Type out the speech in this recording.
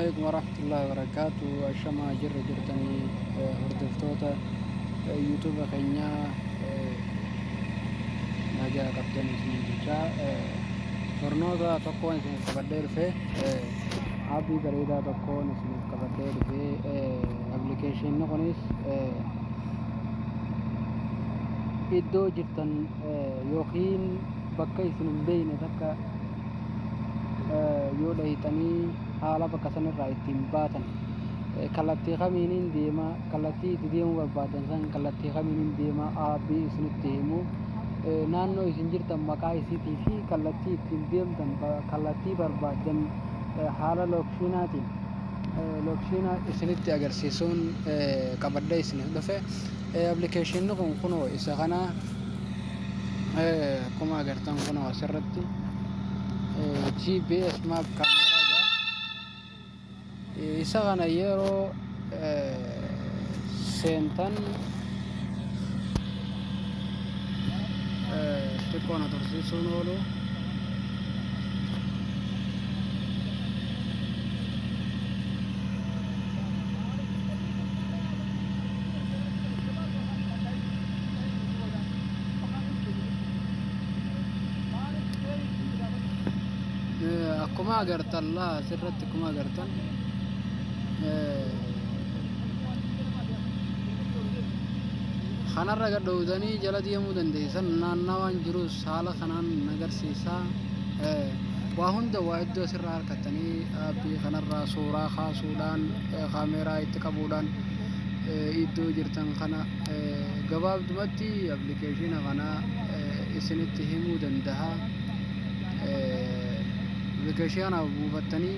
عليكم ورحمة الله وبركاته. الشما جرتني هردفتوتا يوتيوب كينيا نجا قبضني سنين جا فرنودا تكون سنين كبدير في عابي بريدا تكون سنين كبدير في application نقنيس إدو جرتن يوخين بكي سنين بين تكا يودا هيتني حالا بكسن الرئيتين باتن كالتي خمينين ديما كالتي ديما بربادن سن كالتي خمينين ديما آبي سنتيمو نانو إسنجرتن مقاي سيتي في كالتي تنديم كالتي بربادن حالا لوكشيناتين لوكشينا إسنتي أجر سيسون كبدا إسنه دفع application نكون كنوا إسخنا كما أجرتن كنوا سرتي GPS map camera ja isagana yero sentan tekona torsi sonolo akkuma agartan la sirratti akkuma agartan kanarra gadhoodanii jala deemuu dandeessan naannawaan jirus haala kanaan agarsiisa waa hunda waa iddoo sirraa harkattanii aappii kanarraa suuraa kaasuudhaan kaameeraa itti qabuudhaan iddoo jirtan kana gabaabdumatti application kana isinitti himuu danda'a application buufattanii